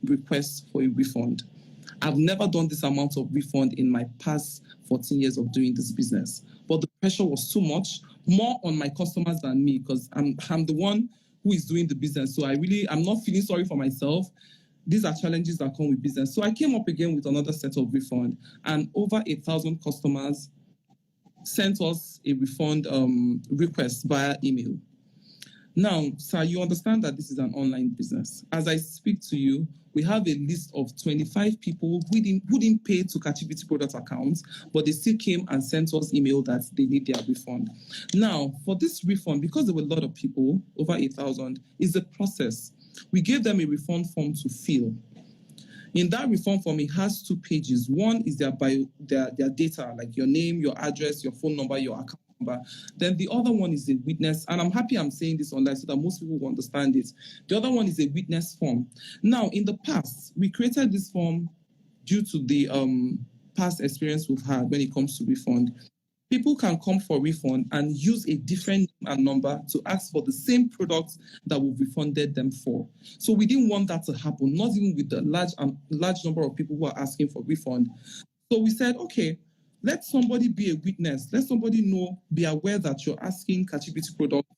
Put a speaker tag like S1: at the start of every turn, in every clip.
S1: requests for a refund. I've never done this amount of refund in my past 14 years of doing this business. But the pressure was too much, more on my customers than me, because I'm the one who is doing the business. So I'm not feeling sorry for myself. These are challenges that come with business. So I came up again with another set of refund, and over 8,000 customers sent us a refund request via email. Now, sir, you understand that this is an online business. As I speak to you, we have a list of 25 people who didn't pay to ChatGPT product accounts, but they still came and sent us email that they need their refund. Now, for this refund, because there were a lot of people, over 8,000, is a process. We gave them a refund form to fill. In that refund form, it has 2 pages. One is their data, like your name, your address, your phone number, your account number. Then the other one is a witness, and I'm happy I'm saying this online so that most people will understand it. The other one is a witness form. Now, in the past, we created this form due to the past experience we've had when it comes to refund. People can come for refund and use a different name and number to ask for the same products that we've refunded them for. So we didn't want that to happen, not even with the large number of people who are asking for refund. So we said, okay, let somebody be a witness. Let somebody be aware that you're asking ChatGPT product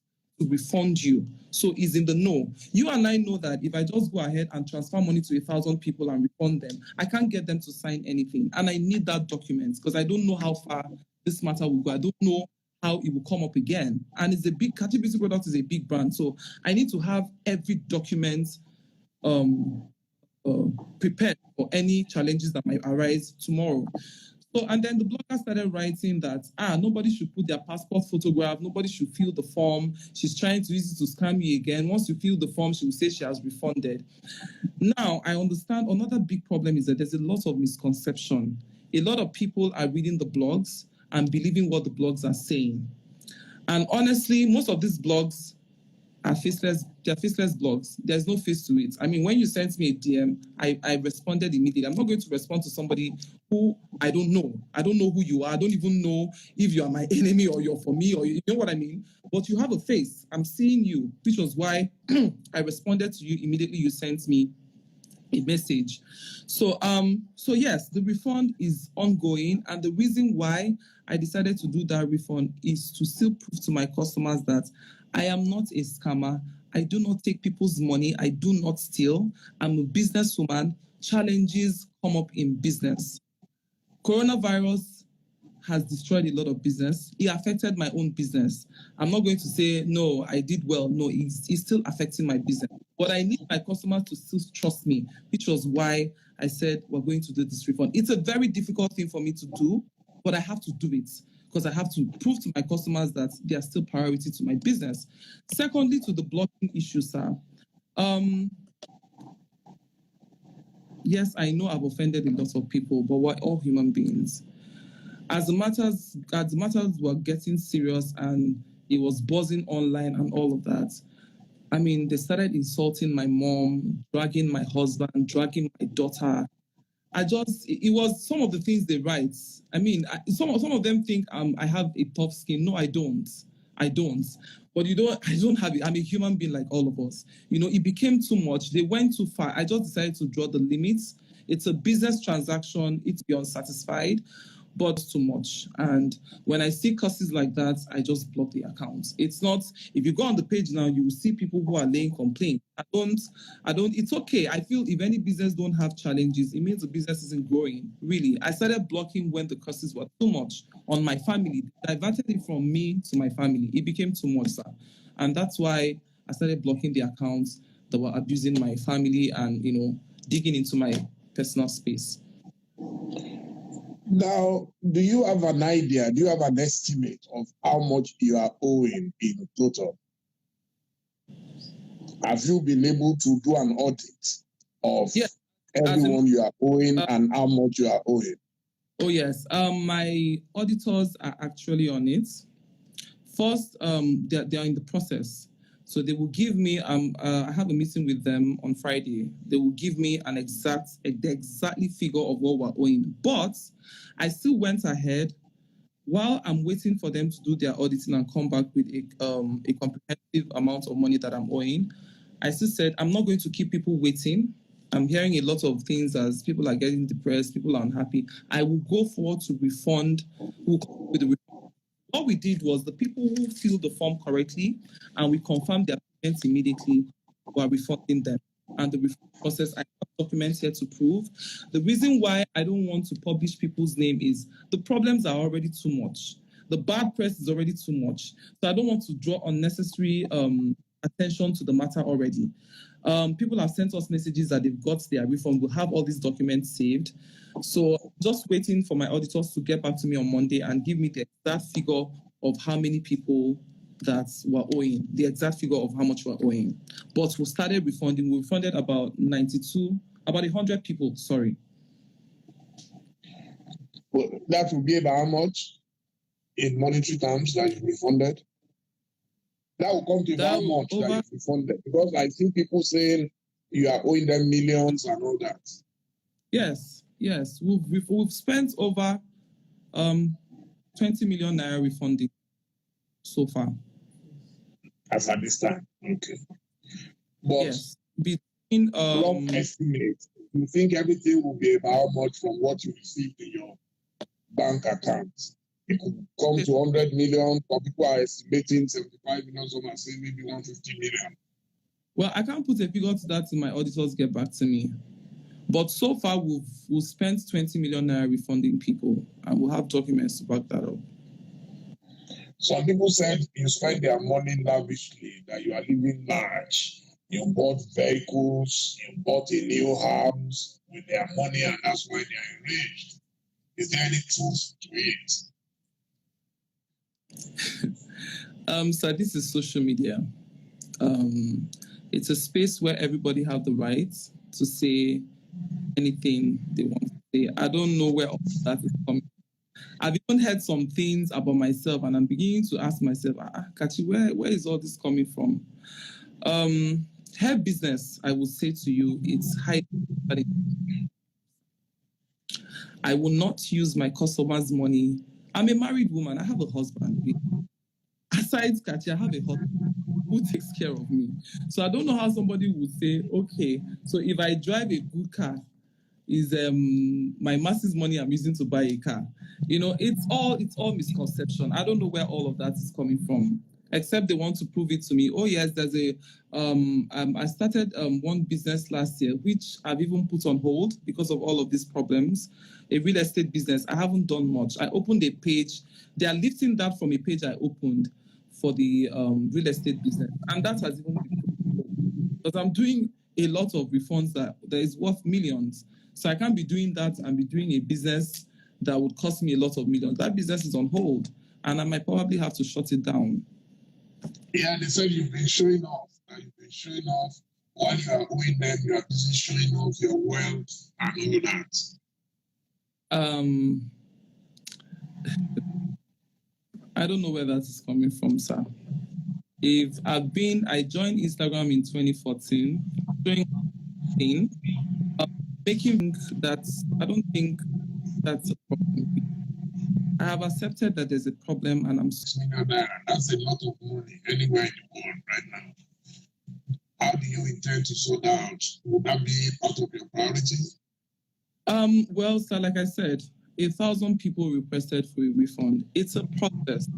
S1: to refund you. So he's in the know. You and I know that if I just go ahead and transfer money to 1,000 people and refund them, I can't get them to sign anything. And I need that document because I don't know how far this matter will go. I don't know how it will come up again. And it's a big, ChatGPT product is a big brand. So I need to have every document prepared for any challenges that might arise tomorrow. So, and then the blogger started writing that, nobody should put their passport photograph, nobody should fill the form. She's trying to use it to scam you again. Once you fill the form, she will say she has refunded. Now, I understand another big problem is that there's a lot of misconception. A lot of people are reading the blogs and believing what the blogs are saying. And honestly, most of these blogs are faceless. They're faceless blogs. There's no face to it. I mean, when you sent me a DM, I responded immediately. I'm not going to respond to somebody who I don't know. I don't know who you are. I don't even know if you are my enemy or you're for me, or you know what I mean? But you have a face. I'm seeing you, which was why I responded to you immediately. You sent me a message. So yes, the refund is ongoing, and the reason why I decided to do that refund is to still prove to my customers that I am not a scammer. I do not take people's money. I do not steal. I'm a businesswoman. Challenges come up in business. Coronavirus has destroyed a lot of business. It affected my own business. I'm not going to say, no, I did well. No, it's still affecting my business. But I need my customers to still trust me, which was why I said we're going to do this refund. It's a very difficult thing for me to do, but I have to do it because I have to prove to my customers that they are still priority to my business. Secondly, to the blocking issue, sir. Yes, I know I've offended a lot of people, but we're all human beings. As the matters were getting serious and it was buzzing online and all of that, I mean, they started insulting my mom, dragging my husband, dragging my daughter. It was some of the things they write. I mean, some of them think I have a tough skin. No, I don't. I don't. But I don't have it. I'm a human being like all of us. It became too much. They went too far. I just decided to draw the limits. It's a business transaction. It's be unsatisfied, but too much. And when I see curses like that, I just block the accounts. It's not, if you go on the page now, you will see people who are laying complaints. It's okay. I feel if any business don't have challenges, it means the business isn't growing. Really. I started blocking when the curses were too much on my family. They diverted it from me to my family. It became too much, sir. And that's why I started blocking the accounts that were abusing my family and, digging into my personal space.
S2: Now, do you have an idea? Do you have an estimate of how much you are owing in total? Have you been able to do an audit of everyone you are owing and how much you are owing?
S1: Oh, yes. My auditors are actually on it. First, they are in the process. So they will give me, I have a meeting with them on Friday. They will give me the exactly figure of what we're owing. But I still went ahead while I'm waiting for them to do their auditing and come back with a comprehensive amount of money that I'm owing. I still said, I'm not going to keep people waiting. I'm hearing a lot of things as people are getting depressed, people are unhappy. I will go forward to refund. We'll come with the refund. What we did was the people who filled the form correctly and we confirmed their payments immediately, we are refunding them. And the refund process, I have documents here to prove. The reason why I don't want to publish people's name is the problems are already too much. The bad press is already too much. So I don't want to draw unnecessary attention to the matter already. People have sent us messages that they've got their refund. We'll have all these documents saved. So just waiting for my auditors to get back to me on Monday and give me the exact figure of how many people that were owing, the exact figure of how much we're owing. But we started refunding. We refunded about 100 people, sorry.
S2: Well, that would be about how much in monetary terms that you refunded? That will come to about how much that you refunded? Because I see people saying you are owing them millions and all that.
S1: Yes. We've spent over 20 million naira refunding so far.
S2: As at this time, okay. But
S1: yes, between
S2: rough estimate, you think everything will be about how much from what you received in your bank account? It could come to 100 million. Some people are estimating 75 million. Some are saying maybe 150 million.
S1: Well, I can't put a figure to that till my auditors get back to me. But so far, we've spent 20 million naira refunding people, and we'll have documents to back that up.
S2: Some people said you spend their money lavishly, that you are living large. You bought vehicles, you bought a new house with their money, and that's why they are enraged. Is there any truth to it?
S1: So this is social media. It's a space where everybody have the right to say anything they want to say. I don't know where all that is coming. I've even heard some things about myself, and I'm beginning to ask myself, Kachi, where is all this coming from? Hair business, I will say to you, it's high. I will not use my customers' money. I'm a married woman. I have a husband. Aside Kachi, I have a husband who takes care of me. So I don't know how somebody would say, okay, so if I drive a good car, is my master's money I'm using to buy a car. You know, it's all misconception. I don't know where all of that is coming from, except they want to prove it to me. Oh yes, there's I started one business last year, which I've even put on hold because of all of these problems. A real estate business. I haven't done much. I opened a page. They are lifting that from a page I opened for the real estate business, and that has even been because I'm doing a lot of refunds that is worth millions. So I can't be doing that and be doing a business that would cost me a lot of millions. That business is on hold, and I might probably have to shut it down.
S2: Yeah, they said you've been showing off. You've been showing off while you are owing them. You are busy showing off your wealth and all that.
S1: I don't know where that is coming from, sir. I joined Instagram in 2014, making that I don't think that's a problem. I have accepted that there's a problem, and
S2: that's a lot of money anywhere in the world right now. How do you intend to sort out? Would that be part of your priorities?
S1: Well, sir, like I said, 1,000 people requested for a refund. It's a process.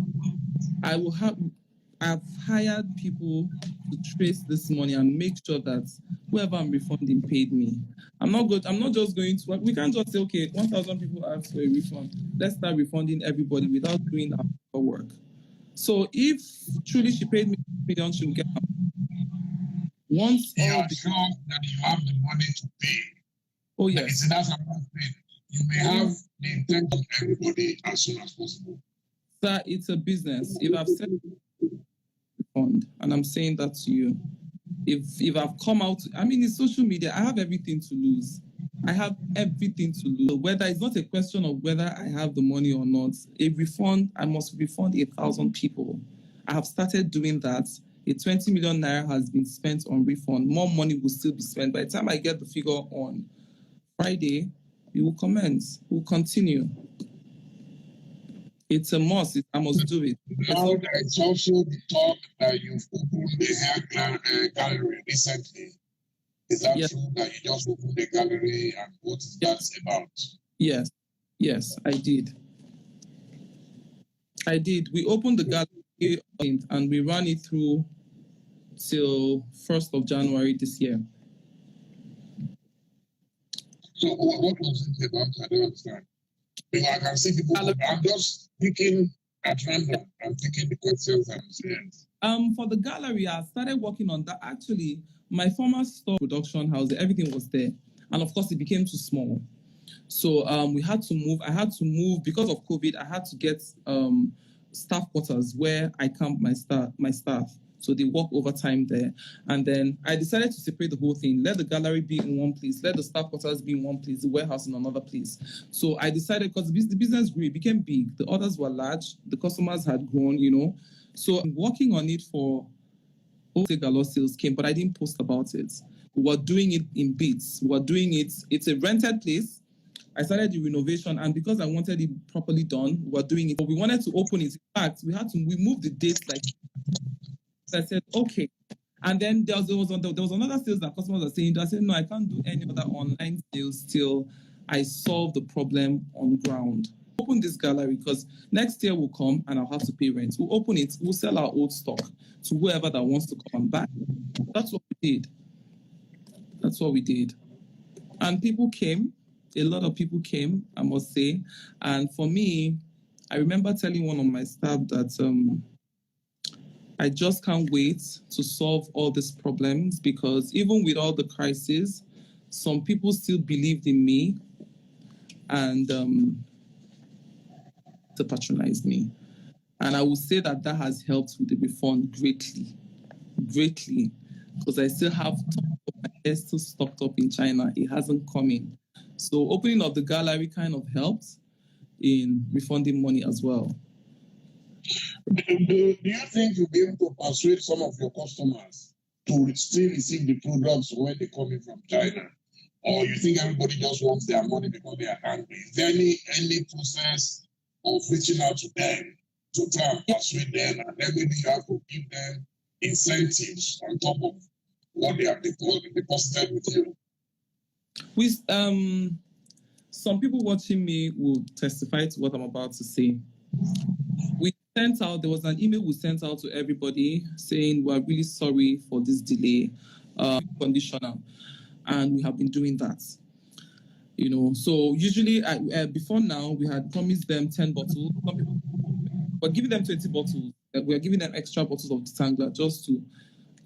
S1: I've hired people to trace this money and make sure that whoever I'm refunding paid me. I'm not just going to, we can't just say, okay, 1,000 people asked for a refund. Let's start refunding everybody without doing our work. So if truly she paid me $1 million, she'll get once
S2: you are sure that you have the money to pay.
S1: Oh, yes.
S2: That's another thing. You may have the intent of everybody as soon as possible.
S1: Sir, it's a business. If I've said refund, and I'm saying that to you, if I've come out, I mean, it's social media. I have everything to lose. I have everything to lose. Whether it's not a question of whether I have the money or not, a refund, I must refund 1,000 people. I have started doing that. A 20 million naira has been spent on refund. More money will still be spent. By the time I get the figure on Friday, we will commence. We'll continue. It's a must. I must do it.
S2: Now, there's also the talk that you've opened the hair gallery recently. Is that
S1: Yes.
S2: true that you just opened the gallery, and what is that about?
S1: Yes, I did. We opened the gallery and we ran it through till 1st of January this year.
S2: So what was it about? I don't understand. Because I can see people. I'm just thinking at random. I'm thinking the questions I'm saying.
S1: For the gallery, I started working on that. Actually, my former store production house, everything was there, and of course, it became too small. So we had to move. I had to move because of COVID. I had to get staff quarters where I camp my staff. So they work overtime there. And then I decided to separate the whole thing. Let the gallery be in one place. Let the staff quarters be in one place. The warehouse in another place. So I decided because the business grew, it became big. The orders were large. The customers had grown, you know. So I'm working on it for a lot sales came, but I didn't post about it. We were doing it in bits. We were doing it. It's a rented place. I started the renovation, and because I wanted it properly done, we were doing it. But we wanted to open it. In fact, we moved the dates. Like I said, okay. And then there was another sales that customers are saying. I said, no, I can't do any other online sales till I solve the problem on ground. Open this gallery because next year will come and I'll have to pay rent. We'll open it. We'll sell our old stock to whoever that wants to come and buy. That's what we did. And people came. A lot of people came, I must say. And for me, I remember telling one of my staff that I just can't wait to solve all these problems because even with all the crises, some people still believed in me and to patronize me. And I would say that has helped with the refund greatly, because I still have my hair still stocked up in China. It hasn't come in. So opening up the gallery kind of helped in refunding money as well.
S2: Do you think you'll be able to persuade some of your customers to still receive the products when they come in from China? Or you think everybody just wants their money because they are angry? Is there any process of reaching out to them to try and persuade them, and then maybe you have to give them incentives on top of what they have deposited with you?
S1: Some people watching me will testify to what I'm about to say. There was an email we sent out to everybody saying we're really sorry for this delay, conditional, and we have been doing that. You know, so usually before now we had promised them 10 bottles. Some people were giving them 20 bottles. We're giving them extra bottles of Tangler just to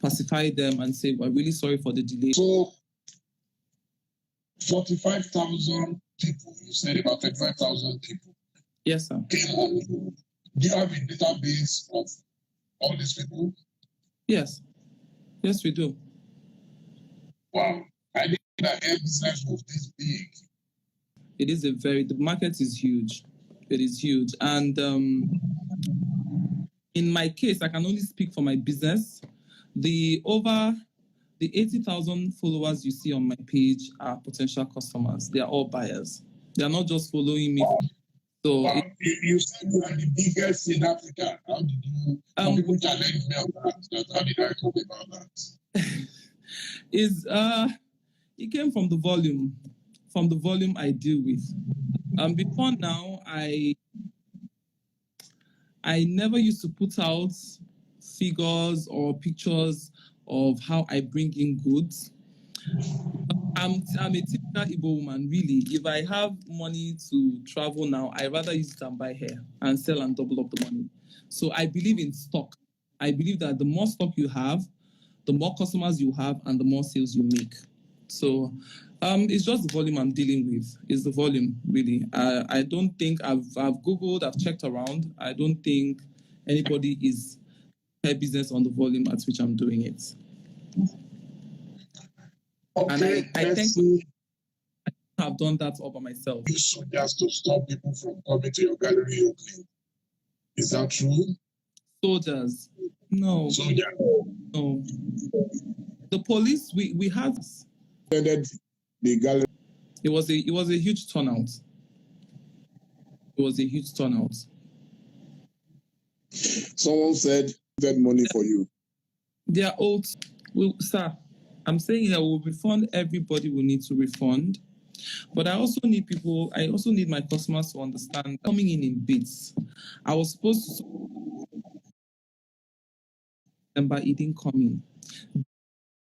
S1: pacify them and say we're really sorry for the delay.
S2: So 45,000 people, you said about 35,000 people.
S1: Yes, sir.
S2: Came on. Do you have a database of all these people?
S1: Yes, we do.
S2: Wow. I didn't know that air business was this big.
S1: It is the market is huge. It is huge. And in my case, I can only speak for my business. The 80,000 followers you see on my page are potential customers. They are all buyers. They are not just following me.
S2: Wow.
S1: So
S2: you said you are the biggest in Africa. How did you? Some people challenge me on that. How did I talk about
S1: that? It came from the volume I deal with. Before now, I never used to put out figures or pictures of how I bring in goods. I'm a typical Igbo woman, really. If I have money to travel now, I rather use it and buy hair and sell and double up the money. So I believe in stock. I believe that the more stock you have, the more customers you have, and the more sales you make. So it's just the volume I'm dealing with. It's the volume, really. I don't think I've Googled, I've checked around. I don't think anybody is hair business on the volume at which I'm doing it.
S2: Okay,
S1: and I think I've done that all by myself.
S2: You soldiers to stop people from coming to your gallery opening. Is that true?
S1: Soldiers? No.
S2: Soldiers?
S1: No. The police, we had
S2: the gallery.
S1: It was a huge turnout. It was a huge turnout.
S2: Someone said that money for you.
S1: They are old. Well, sir, I'm saying I will refund everybody will need to refund. But I also need my customers to understand coming in bits. I was supposed to remember it didn't come in.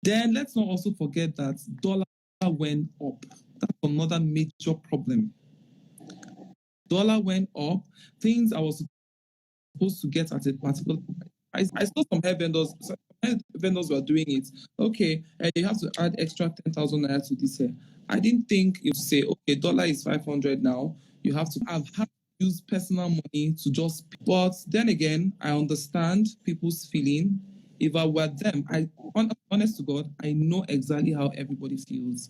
S1: Then let's not also forget that dollar went up. That's another major problem. Dollar went up. Things I was supposed to get at a particular I saw some hair vendors. Some hair vendors were doing it. Okay, you have to add extra 10,000 naira to this hair. I didn't think you say, okay, dollar is 500 now. You have to have to use personal money to just. But then again, I understand people's feeling. If I were them, honest to God, I know exactly how everybody feels.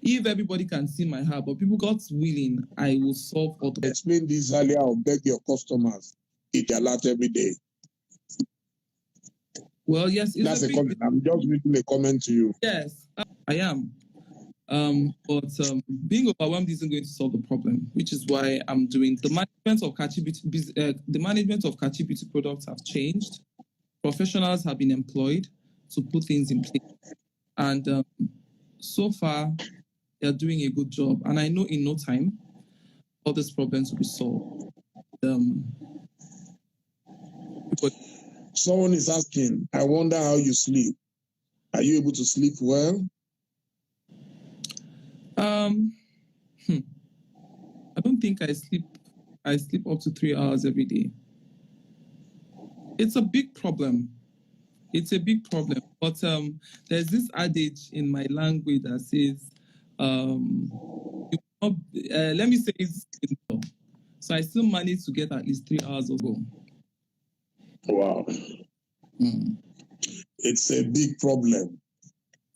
S1: If everybody can see my heart, but people got willing, I will solve all the.
S2: Explain this earlier or beg your customers. Eat a lot every day.
S1: Well, yes,
S2: that's a comment. I'm just reading a comment to you.
S1: Yes, I am. But being overwhelmed isn't going to solve the problem, which is why I'm doing the management of Kachi Beauty products have changed. Professionals have been employed to put things in place, and so far they're doing a good job. And I know in no time all these problems will be solved.
S2: Someone is asking, I wonder how you sleep. Are you able to sleep well?
S1: I don't think I sleep up to 3 hours every day. It's a big problem. It's a big problem. But there's this adage in my language that says, let me say it. So I still manage to get at least 3 hours of go.
S2: Wow. It's a big problem.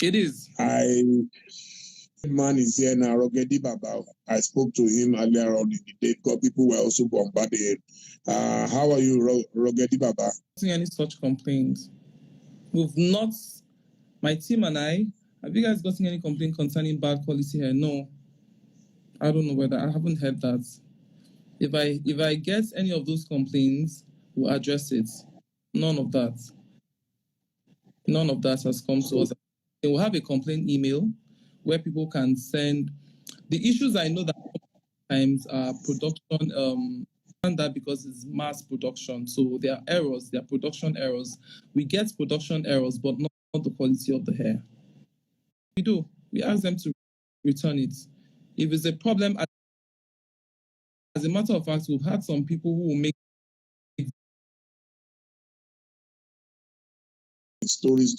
S1: It is.
S2: Man is here now, Rogedi Baba. I spoke to him earlier on in the day because people were also bombarding him. How are you, Rogedi Baba?
S1: Any such complaints? We've not, my team and I, have you guys gotten any complaint concerning bad quality hair? No. I don't know whether I haven't heard that. If I get any of those complaints, we'll address it. None of that. None of that has come to us. They will have a complaint email where people can send the issues. I know that sometimes production and that because it's mass production, so there are errors, there are production errors. We get production errors, but not the quality of the hair. We do. We ask them to return it. If it's a problem, as a matter of fact, we've had some people who will make
S2: stories.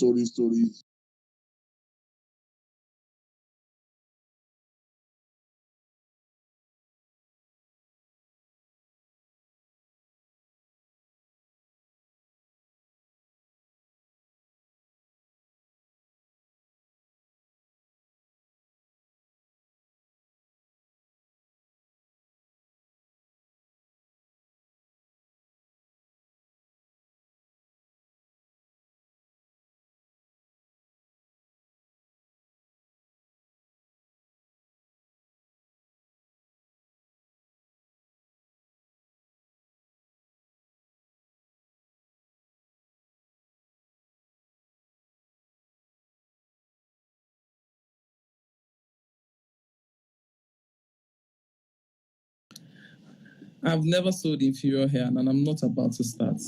S1: I've never sold inferior hair, and I'm not about to start.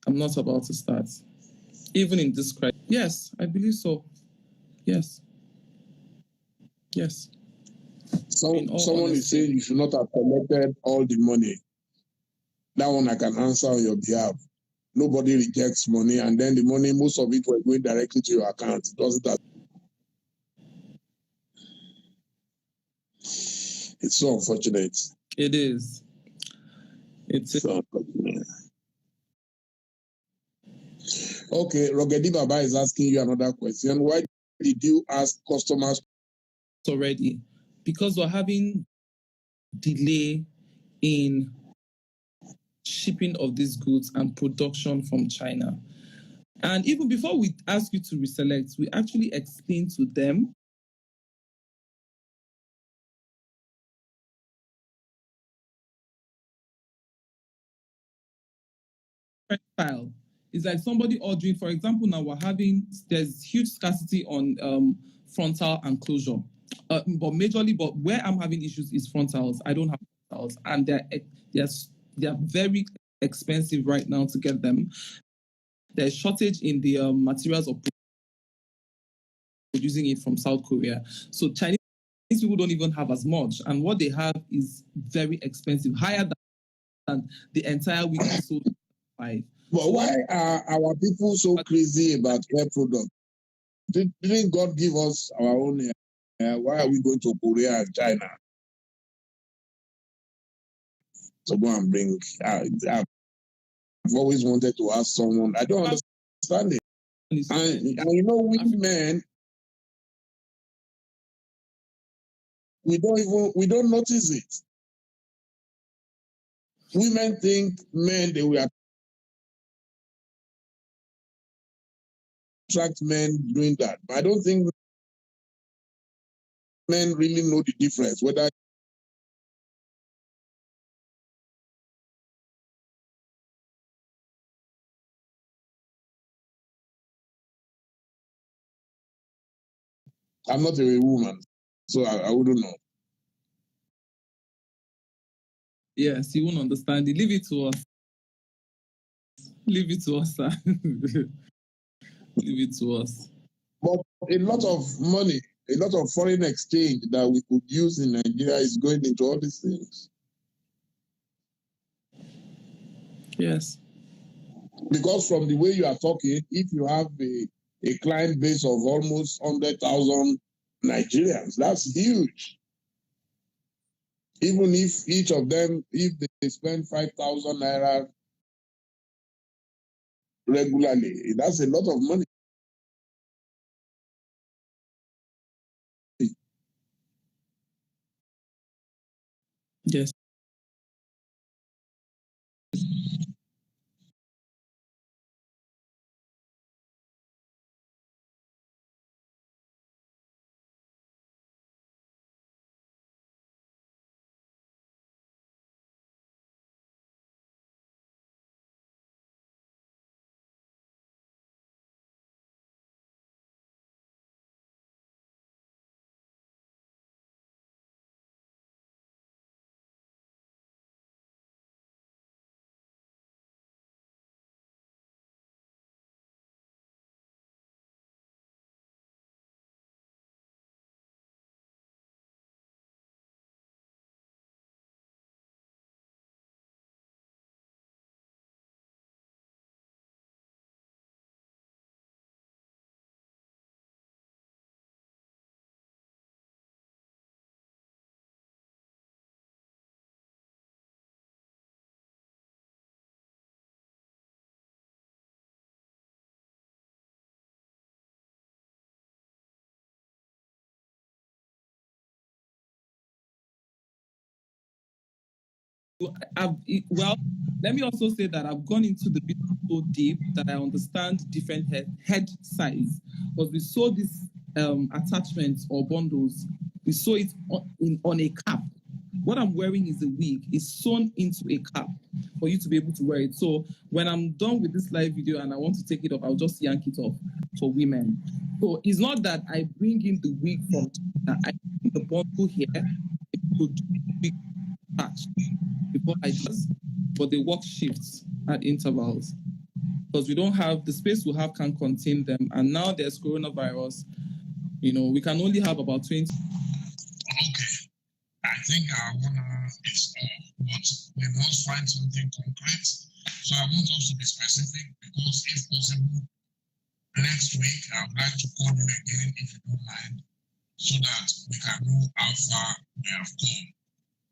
S1: I'm not about to start. Even in this crisis. Yes, I believe so. Yes. Yes.
S2: Someone is saying you should not have collected all the money. That one I can answer on your behalf. Nobody rejects money, and then the money, most of it were going directly to your account. Doesn't that? It's so unfortunate.
S1: It is. It's
S2: so unfortunate. Okay, Rogedi Baba is asking you another question. Why did you ask customers
S1: already? Because we're having delay in shipping of these goods and production from China. And even before we ask you to reselect, we actually explain to them style. It's like somebody ordering, for example, now there's huge scarcity on frontal and closure. But majorly, but where I'm having issues is frontals. I don't have frontals, and they're they're very expensive right now to get them. There's shortage in the materials of producing it from South Korea. So Chinese people don't even have as much, and what they have is very expensive, higher than the entire weekly sold by.
S2: But why are our people so crazy about hair products? Didn't God give us our own hair? Why are we going to Korea and China? So go and bring. I've always wanted to ask someone. I don't understand it. And you know, we men, we don't notice it. Women think men they will attract men doing that. But I don't think men really know the difference. Whether I'm not a woman, so I wouldn't know.
S1: Yes, you won't understand it. Leave it to us. Leave it to us, sir. Leave it to us.
S2: But a lot of money, a lot of foreign exchange that we could use in Nigeria is going into all these things.
S1: Yes.
S2: Because from the way you are talking, if you have a client base of almost 100,000 Nigerians, that's huge. Even if each of them, if they spend 5,000 naira regularly, that's a lot of money.
S1: Yes. Well, let me also say that I've gone into the business so deep that I understand different head size. Because we saw these attachments or bundles, we saw it on a cap. What I'm wearing is a wig. It's sewn into a cap for you to be able to wear it. So when I'm done with this live video and I want to take it off, I'll just yank it off for women. So it's not that I bring in the wig from China. I bring the bundle here to do wig patch before I just, but they work shifts at intervals because we don't have the space we have can contain them. And now there's coronavirus. You know, we can only have about 20.
S2: Okay, I think I wanna stop, but we must find something concrete. So I want us to be specific because, if possible, next week I would like to call you again if you don't mind, so that we can know how far we have come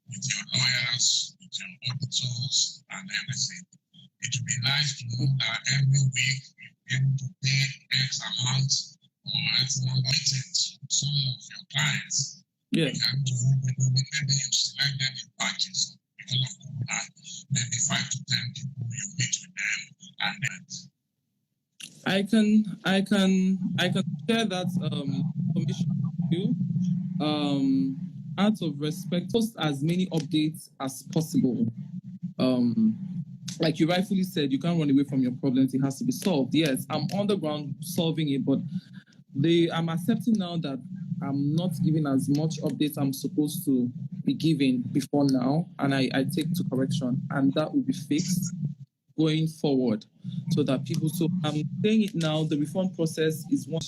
S2: with your lawyers, with your auditors, and everything. It would be nice to know that every week you're able to pay X amount or X amount of meetings with some of your clients.
S1: Yeah.
S2: And maybe you select them in batches because of Corona. Maybe 5 to 10 people you meet with them, and then
S1: I can share that information with you. Out of respect, post as many updates as possible. like you rightfully said, you can't run away from your problems. It has to be solved. Yes, I'm on the ground solving it, but I'm accepting now that I'm not giving as much updates I'm supposed to be giving before now, and I take to correction, and that will be fixed going forward, so that people. So I'm saying it now. The reform process is one.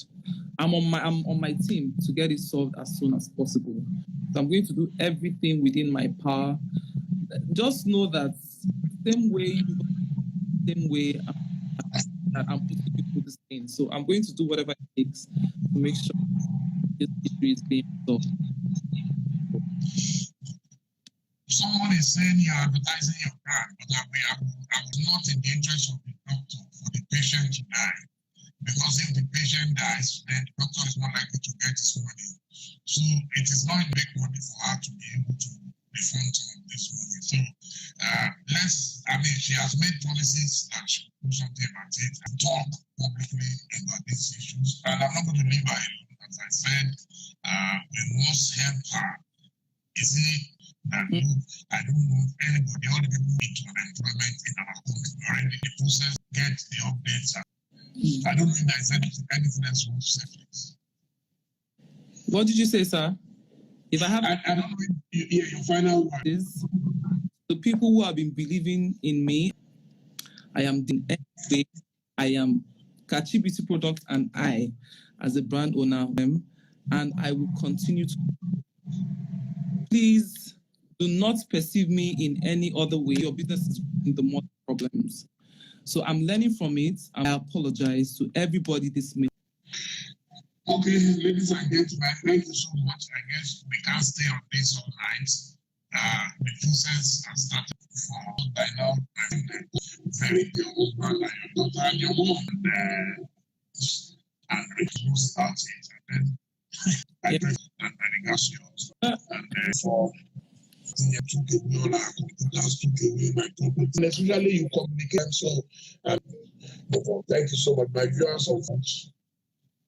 S1: I'm on my team to get it solved as soon as possible. So I'm going to do everything within my power. Just know that same way that I'm putting you through this thing. So I'm going to do whatever it takes to make sure this issue is being solved.
S2: Someone is saying you're advertising your brand, but I was not in the interest of the doctor for the patient to die. Because if the patient dies, then the doctor is not likely to get his money. So it is not big money for her to be able to refund some of this money. So she has made policies that she will do something about it and talk publicly about these issues. And I'm not going to leave her alone. As I said, we must help her. Is it that I don't know anybody, all the people into unemployment in our country are in the process, get the updates. I don't know if there's anything else you want to say, please.
S1: What did you say, sir? If I have,
S2: I don't know if your final word
S1: is the people who have been believing in me. I am the way. I am Kachi Beauty Product, and I, as a brand owner, and I will continue to. Please do not perceive me in any other way. Your business is in the more problems. So I'm learning from it. I apologize to everybody this minute.
S2: Okay, ladies and gentlemen, thank you so much. I guess we can't stay on this all night. The process has started before by now. I'm very your husband and your daughter and your mom and refuse about it. And then I negotiate. And therefore, took away all our computers, took away my property. And especially you communicate. So, thank you so much, my viewers.